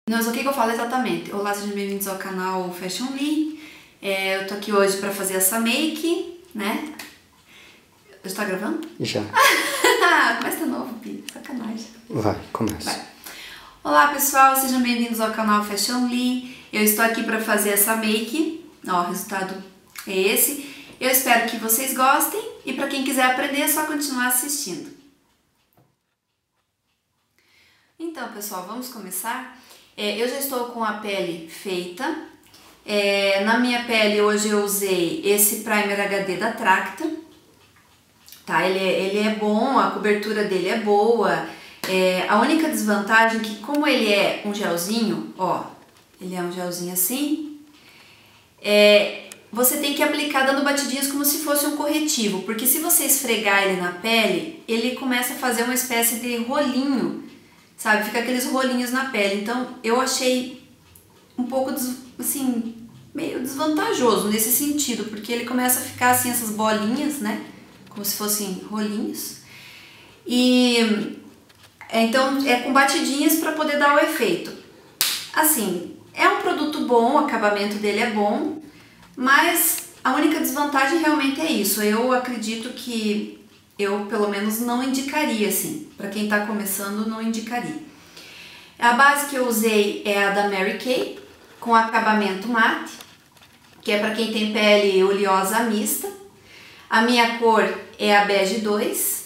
Mas o que eu falo exatamente? Olá, sejam bem-vindos ao canal Fashion Lee. Eu tô aqui hoje pra fazer essa make, né? Já tá gravando? Já. Começa de novo, Pi. Sacanagem. Vai, começa. Vai. Olá, pessoal, sejam bem-vindos ao canal Fashion Lee. Eu estou aqui pra fazer essa make. Ó, o resultado é esse. Eu espero que vocês gostem e pra quem quiser aprender é só continuar assistindo. Então, pessoal, vamos começar. Eu já estou com a pele feita. Na minha pele hoje eu usei esse primer HD da Tracta. Tá? Ele é bom, a cobertura dele é boa. A única desvantagem é que como ele é um gelzinho, ó, ele é um gelzinho assim, você tem que aplicar dando batidinhas como se fosse um corretivo, porque se você esfregar ele na pele, ele começa a fazer uma espécie de rolinho, sabe? Fica aqueles rolinhos na pele. Então eu achei um pouco, assim, meio desvantajoso nesse sentido, porque ele começa a ficar assim, essas bolinhas, né? Como se fossem rolinhos. E então é com batidinhas para poder dar o efeito. Assim, é um produto bom, o acabamento dele é bom, mas a única desvantagem realmente é isso. Eu acredito que eu, pelo menos, não indicaria, assim. Para quem tá começando, não indicaria. A base que eu usei é a da Mary Kay, com acabamento mate, que é para quem tem pele oleosa mista. A minha cor é a bege 2.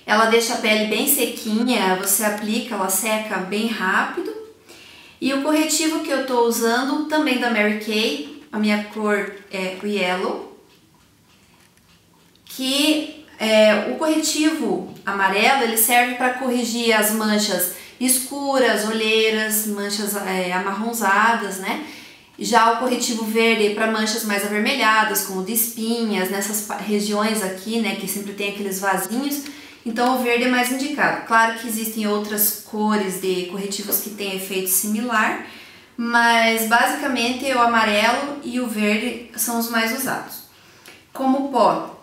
Ela deixa a pele bem sequinha, você aplica, ela seca bem rápido. E o corretivo que eu tô usando, também da Mary Kay, a minha cor é o Yellow, que o corretivo amarelo ele serve para corrigir as manchas escuras, olheiras, manchas amarronzadas, né? Já o corretivo verde para manchas mais avermelhadas, como de espinhas, nessas regiões aqui, né, que sempre tem aqueles vasinhos. Então o verde é mais indicado. Claro que existem outras cores de corretivos que têm efeito similar, mas basicamente o amarelo e o verde são os mais usados. Como pó,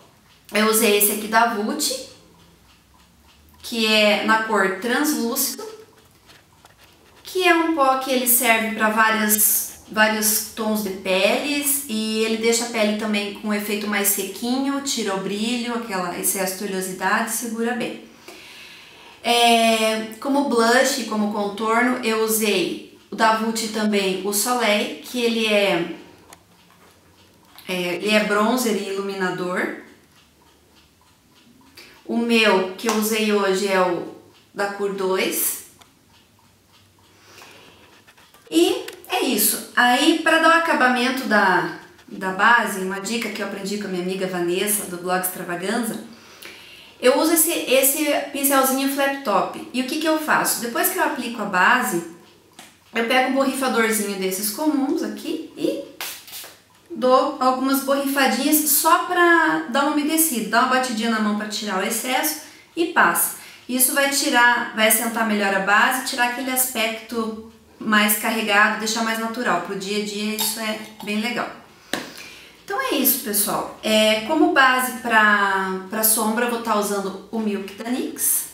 eu usei esse aqui da Vult, que é na cor translúcido, que é um pó que ele serve para vários tons de peles e ele deixa a pele também com um efeito mais sequinho, tira o brilho, aquela excesso de oleosidade, segura bem. Como blush e como contorno, eu usei o da Vult também, o Soleil, que ele é bronzer e iluminador. O meu que eu usei hoje é o da cor 2. E é isso. Aí, para dar o acabamento da base, uma dica que eu aprendi com a minha amiga Vanessa, do blog Extravaganza, eu uso esse pincelzinho flap top. E o que eu faço? Depois que eu aplico a base, eu pego um borrifadorzinho desses comuns aqui e dou algumas borrifadinhas só para dar uma umedecida, dá uma batidinha na mão para tirar o excesso e passa. Isso vai assentar melhor a base, tirar aquele aspecto mais carregado, deixar mais natural. Pro dia a dia isso é bem legal. Então é isso, pessoal. Como base para sombra eu vou estar usando o Milk da NYX.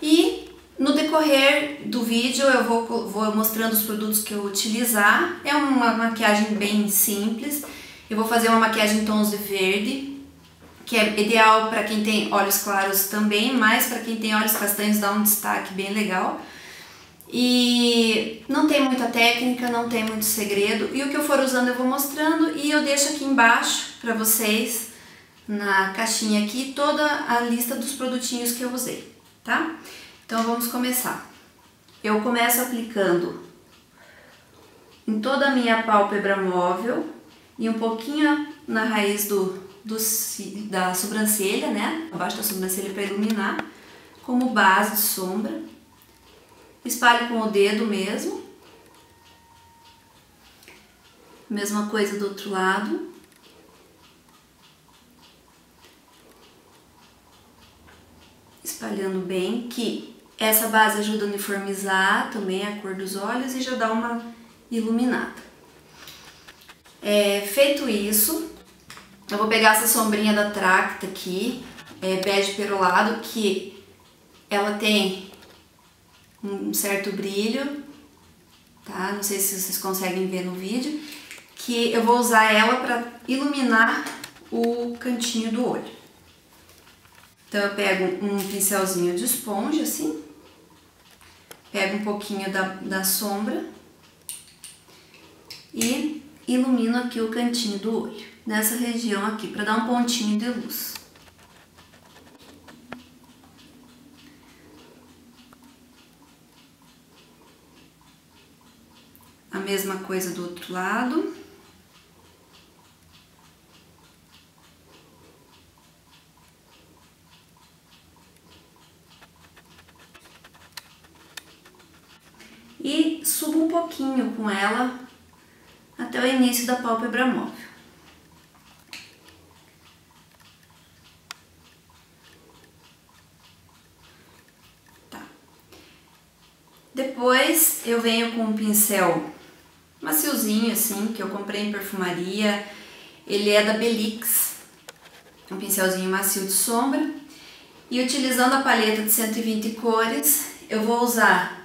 E no decorrer do vídeo eu vou mostrando os produtos que eu utilizar. É uma maquiagem bem simples. Eu vou fazer uma maquiagem em tons de verde, que é ideal para quem tem olhos claros também, mas para quem tem olhos castanhos dá um destaque bem legal. E não tem muita técnica, não tem muito segredo. E o que eu for usando eu vou mostrando e eu deixo aqui embaixo para vocês, na caixinha aqui, toda a lista dos produtinhos que eu usei, tá? Então vamos começar. Eu começo aplicando em toda a minha pálpebra móvel e um pouquinho na raiz da sobrancelha, né? Abaixo da sobrancelha para iluminar, como base de sombra. Espalho com o dedo mesmo. Mesma coisa do outro lado. Espalhando bem, que essa base ajuda a uniformizar também a cor dos olhos e já dá uma iluminada. Feito isso, eu vou pegar essa sombrinha da Tracta aqui, bege perolado, que ela tem um certo brilho tá? Não sei se vocês conseguem ver no vídeo, que eu vou usar ela para iluminar o cantinho do olho. Então eu pego um pincelzinho de esponja, assim, pego um pouquinho da sombra e ilumino aqui o cantinho do olho, nessa região aqui, para dar um pontinho de luz. A mesma coisa do outro lado. E subo um pouquinho com ela até o início da pálpebra móvel. Tá. Depois eu venho com um pincel maciozinho assim, que eu comprei em perfumaria. Ele é da Belix, um pincelzinho macio de sombra. E utilizando a paleta de 120 cores, eu vou usar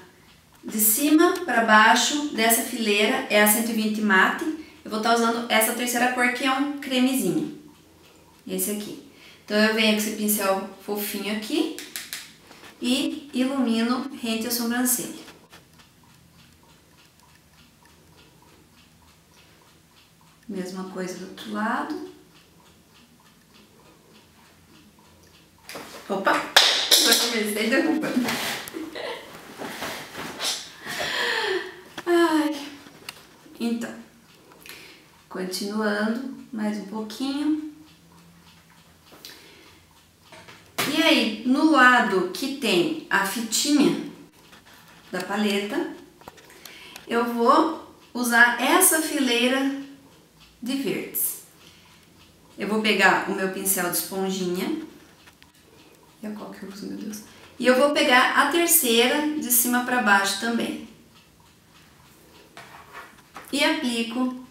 de cima para baixo dessa fileira, é a 120 mate. Eu vou estar usando essa terceira cor, que é um cremezinho, esse aqui. Então eu venho com esse pincel fofinho aqui e ilumino rente a sobrancelha. Mesma coisa do outro lado. Opa! Já comecei derrubando. Ai. Então, continuando mais um pouquinho. E aí, no lado que tem a fitinha da paleta, eu vou usar essa fileira de verdes. Eu vou pegar o meu pincel de esponjinha. E qual que eu uso, meu Deus? E eu vou pegar a terceira de cima para baixo também. E aplico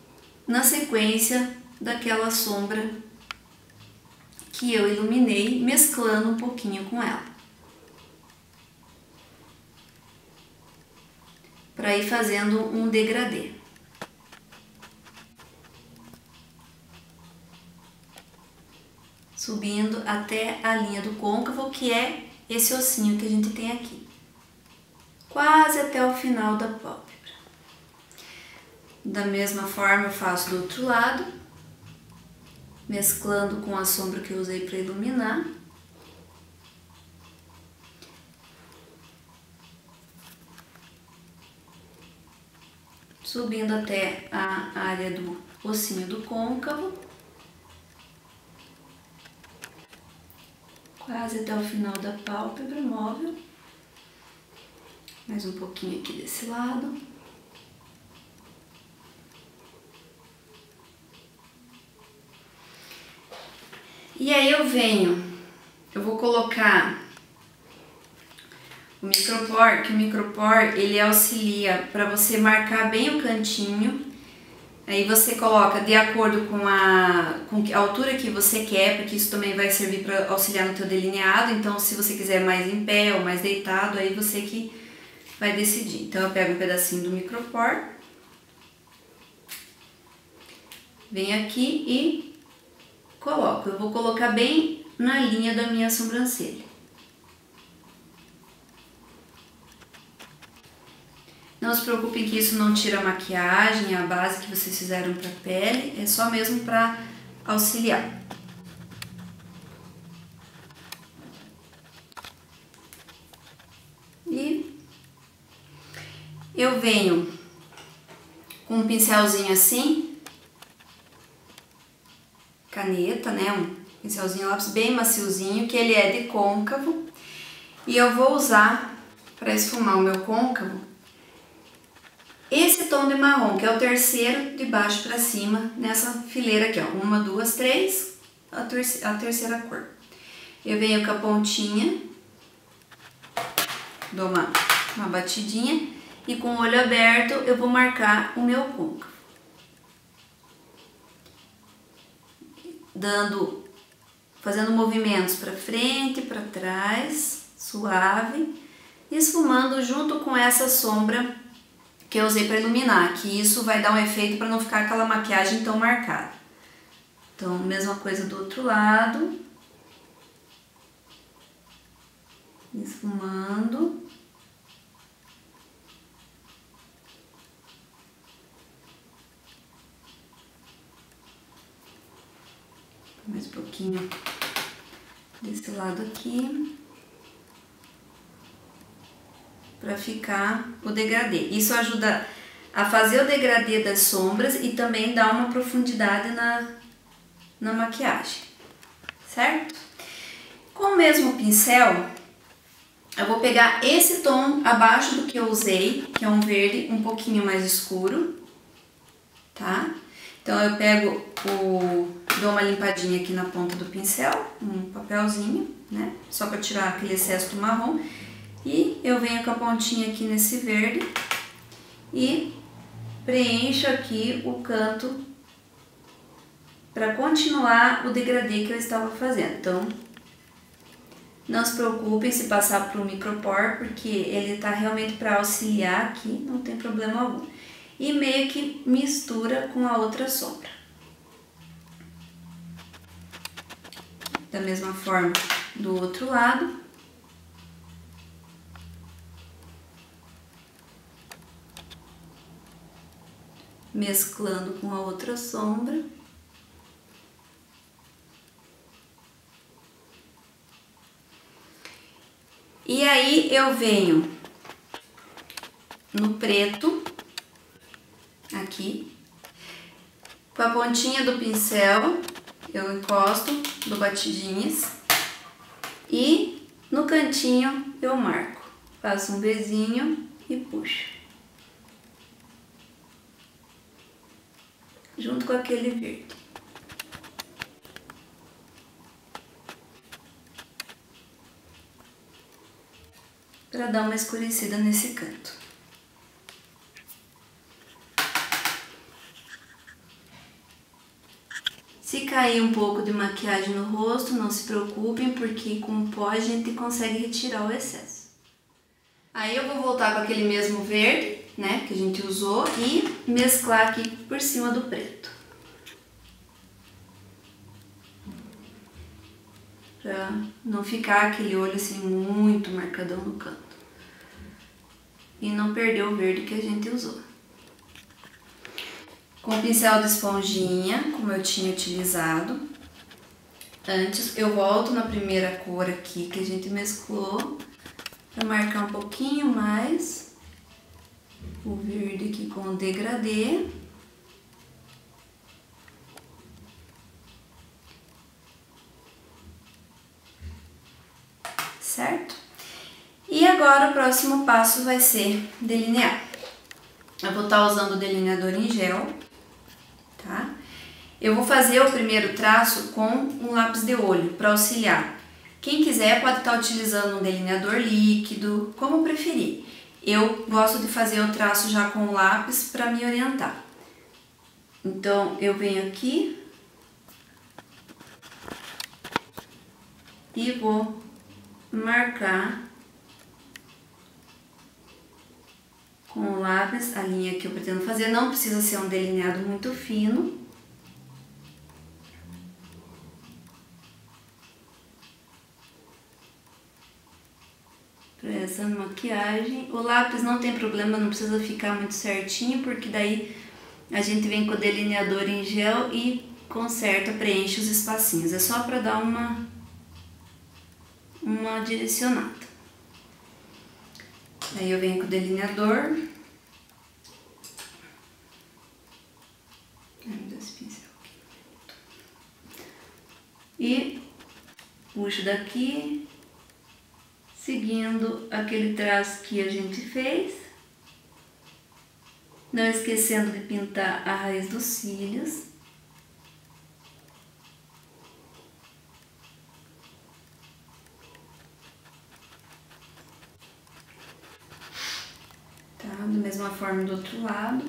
na sequência daquela sombra que eu iluminei, mesclando um pouquinho com ela. Para ir fazendo um degradê. Subindo até a linha do côncavo, que é esse ossinho que a gente tem aqui. Quase até o final da pálpebra. Da mesma forma eu faço do outro lado, mesclando com a sombra que eu usei para iluminar. Subindo até a área do ossinho do côncavo. Quase até o final da pálpebra móvel. Mais um pouquinho aqui desse lado. E aí eu vou colocar o micropor, que o micropor ele auxilia para você marcar bem o cantinho. Aí você coloca de acordo com a altura que você quer, porque isso também vai servir para auxiliar no teu delineado. Então, se você quiser mais em pé ou mais deitado, aí você que vai decidir. Então, eu pego um pedacinho do micropor, venho aqui e coloco. Eu vou colocar bem na linha da minha sobrancelha. Não se preocupem que isso não tira a maquiagem, a base que vocês fizeram para a pele, é só mesmo para auxiliar. E eu venho com um pincelzinho assim, caneta, né, um pincelzinho lápis bem maciozinho, que ele é de côncavo, e eu vou usar para esfumar o meu côncavo esse tom de marrom, que é o terceiro de baixo para cima, nessa fileira aqui, ó. 1, 2, 3, a terceira cor. Eu venho com a pontinha, dou uma batidinha, e com o olho aberto eu vou marcar o meu côncavo. Fazendo movimentos para frente, para trás, suave, esfumando junto com essa sombra que eu usei para iluminar, que isso vai dar um efeito para não ficar aquela maquiagem tão marcada. Então, mesma coisa do outro lado. Esfumando. Mais um pouquinho desse lado aqui. Para ficar o degradê. Isso ajuda a fazer o degradê das sombras e também dá uma profundidade na maquiagem, certo? Com o mesmo pincel, eu vou pegar esse tom abaixo do que eu usei, que é um verde um pouquinho mais escuro, tá? Então eu pego dou uma limpadinha aqui na ponta do pincel, um papelzinho, né? Só para tirar aquele excesso do marrom. E eu venho com a pontinha aqui nesse verde e preencho aqui o canto para continuar o degradê que eu estava fazendo. Então, não se preocupem se passar para o micropor, porque ele tá realmente para auxiliar aqui, não tem problema algum. E meio que mistura com a outra sombra. Da mesma forma do outro lado. Mesclando com a outra sombra. E aí eu venho no preto, aqui, com a pontinha do pincel, eu encosto, dou batidinhas e no cantinho eu marco. Faço um Vzinho e puxo. Junto com aquele verde. Para dar uma escurecida nesse canto. Se cair um pouco de maquiagem no rosto, não se preocupem, porque com o pó a gente consegue retirar o excesso. Aí eu vou voltar com aquele mesmo verde, né, que a gente usou, e mesclar aqui por cima do preto. Pra não ficar aquele olho assim muito marcadão no canto. E não perder o verde que a gente usou. Com o pincel de esponjinha, como eu tinha utilizado antes, eu volto na primeira cor aqui que a gente mesclou, para marcar um pouquinho mais o verde aqui com o degradê. Certo? E agora o próximo passo vai ser delinear. Eu vou estar usando o delineador em gel, tá? Eu vou fazer o primeiro traço com um lápis de olho para auxiliar. Quem quiser pode estar utilizando um delineador líquido, como preferir. Eu gosto de fazer o traço já com o lápis para me orientar. Então eu venho aqui e vou marcar com o lápis a linha que eu pretendo fazer. Não precisa ser um delineado muito fino. Para essa maquiagem. O lápis não tem problema, não precisa ficar muito certinho, porque daí a gente vem com o delineador em gel e conserta, preenche os espacinhos. É só para dar uma direcionada. Aí eu venho com o delineador. Esse pincel aqui. E puxo daqui, seguindo aquele traço que a gente fez. Não esquecendo de pintar a raiz dos cílios. Da mesma forma do outro lado.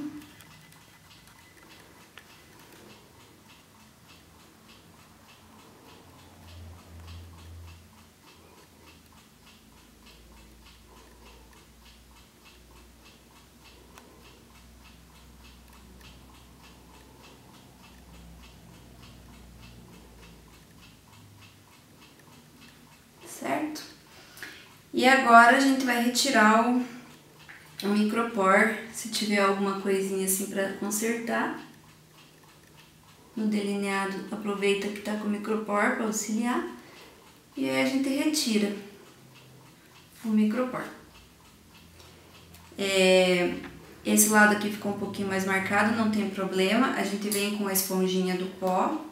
E agora a gente vai retirar o micropor, se tiver alguma coisinha assim pra consertar. No delineado, aproveita que tá com o micropor pra auxiliar. E aí a gente retira o micropor. Esse lado aqui ficou um pouquinho mais marcado, não tem problema. A gente vem com a esponjinha do pó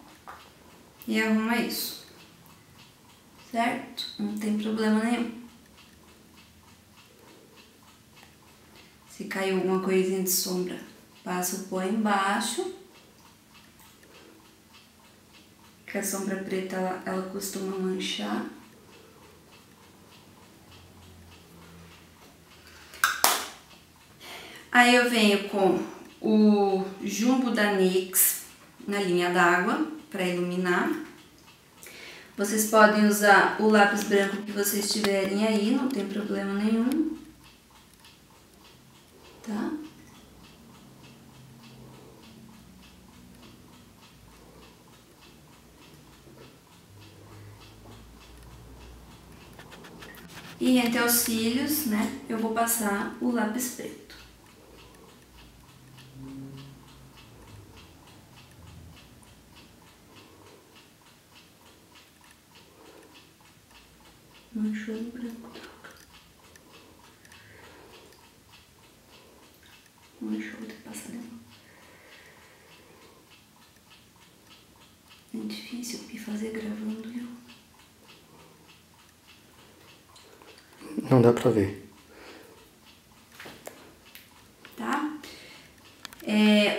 e arruma isso, certo? Não tem problema nenhum. Se caiu alguma coisinha de sombra, passa o pó embaixo. Que a sombra preta ela costuma manchar. Aí eu venho com o Jumbo da NYX na linha d'água para iluminar. Vocês podem usar o lápis branco que vocês tiverem aí, não tem problema nenhum. Tá? E entre os cílios, né, eu vou passar o lápis preto. Manchou no branco. Manchou, vou ter que passar de novo. É difícil de fazer gravando, viu? Não dá pra ver. Tá?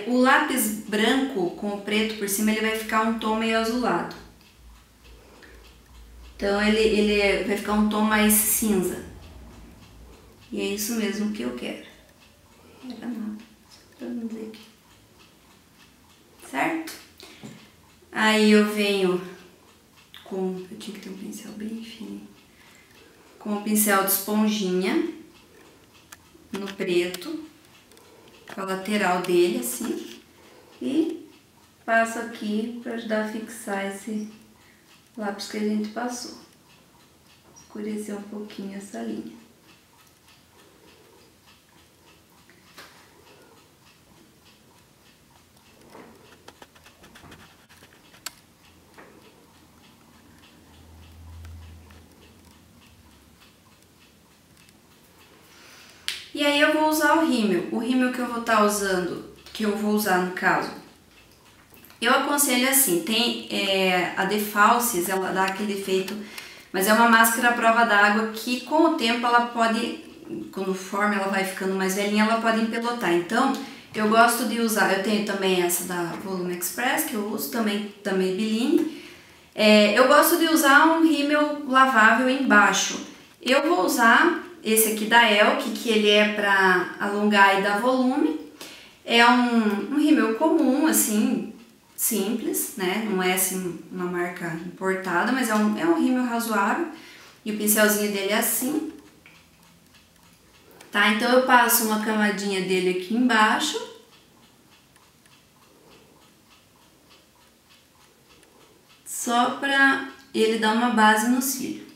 O lápis branco com o preto por cima, ele vai ficar um tom meio azulado. Então ele vai ficar um tom mais cinza. E é isso mesmo que eu quero. Não era nada, só pra não dizer aqui. Certo? Aí eu venho com... Eu tinha que ter um pincel bem fino. Com o pincel de esponjinha no preto, com a lateral dele assim, e passo aqui para ajudar a fixar esse lápis que a gente passou. Escurecer um pouquinho essa linha. E aí eu vou usar o rímel. O rímel que eu vou estar usando, que eu vou usar no caso, eu aconselho assim, tem a The Falsies, ela dá aquele efeito, mas é uma máscara à prova d'água que com o tempo ela pode, conforme ela vai ficando mais velhinha, ela pode empelotar. Então, eu gosto de usar, eu tenho também essa da Volume Express, que eu uso, também Maybelline. Eu gosto de usar um rímel lavável embaixo. Eu vou usar esse aqui da Elke, que ele é para alongar e dar volume. É um rímel comum, assim, simples, né? Não é assim uma marca importada, mas é um rímel razoável. E o pincelzinho dele é assim. Tá? Então eu passo uma camadinha dele aqui embaixo. Só pra ele dar uma base no cílio.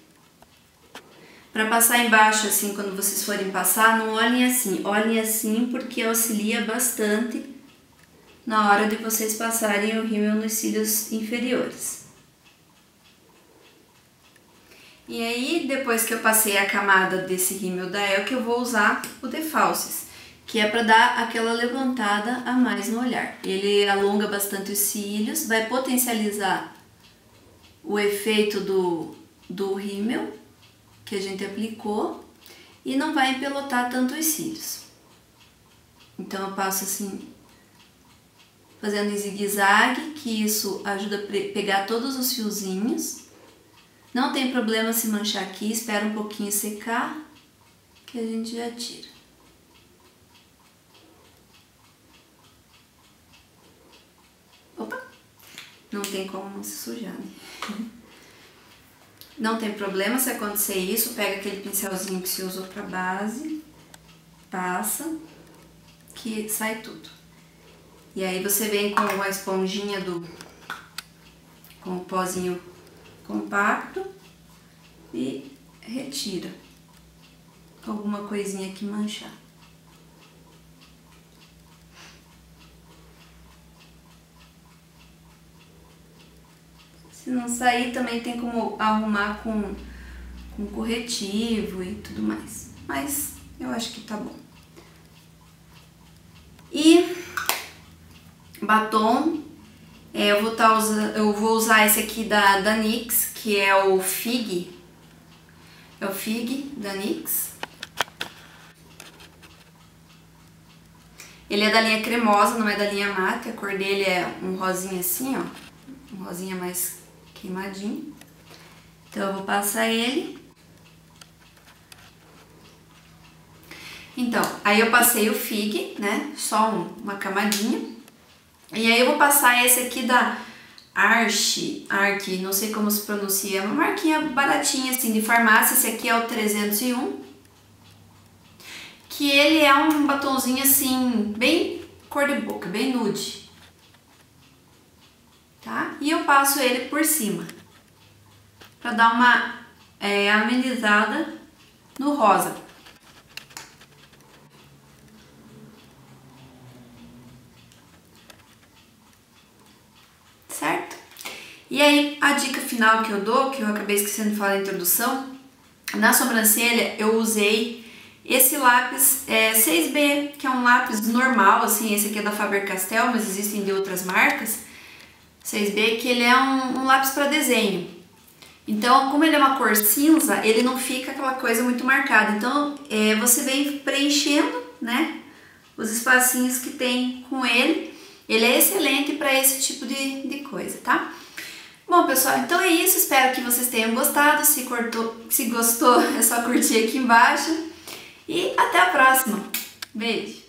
Para passar embaixo, assim, quando vocês forem passar, não olhem assim porque auxilia bastante na hora de vocês passarem o rímel nos cílios inferiores. E aí, depois que eu passei a camada desse rímel da Elke, eu vou usar o The Falsies, que é para dar aquela levantada a mais no olhar. Ele alonga bastante os cílios, vai potencializar o efeito do rímel que a gente aplicou e não vai empelotar tanto os cílios. Então eu passo assim, fazendo em zigue-zague, que isso ajuda a pegar todos os fiozinhos. Não tem problema se manchar aqui, espera um pouquinho secar, que a gente já tira. Opa! Não tem como não se sujar, né? Não tem problema se acontecer isso, pega aquele pincelzinho que se usou pra base, passa, que sai tudo. E aí você vem com a esponjinha com o pozinho compacto e retira alguma coisinha aqui manchar. Se não sair, também tem como arrumar com corretivo e tudo mais. Mas eu acho que tá bom. E batom, eu vou usar esse aqui da NYX, que é o Fig. É o Fig da NYX. Ele é da linha cremosa, não é da linha mate. A cor dele é um rosinha assim, ó. Um rosinha mais queimadinho. Então eu vou passar ele. Então, aí eu passei o Fig, né? Só uma camadinha. E aí eu vou passar esse aqui da Arch, não sei como se pronuncia, é uma marquinha baratinha assim de farmácia. Esse aqui é o 301. Que ele é um batonzinho assim, bem cor de boca, bem nude. Tá? E eu passo ele por cima. Pra dar uma amenizada no rosa. Certo? E aí, a dica final que eu dou, que eu acabei esquecendo de falar na introdução, na sobrancelha eu usei esse lápis 6B, que é um lápis normal, assim, esse aqui é da Faber-Castell, mas existem de outras marcas, 6B, que ele é um lápis para desenho. Então, como ele é uma cor cinza, ele não fica aquela coisa muito marcada. Então, você vem preenchendo, né, os espacinhos que tem com ele. Ele é excelente para esse tipo de coisa, tá? Bom, pessoal, então é isso. Espero que vocês tenham gostado. Se gostou, é só curtir aqui embaixo. E até a próxima. Beijo!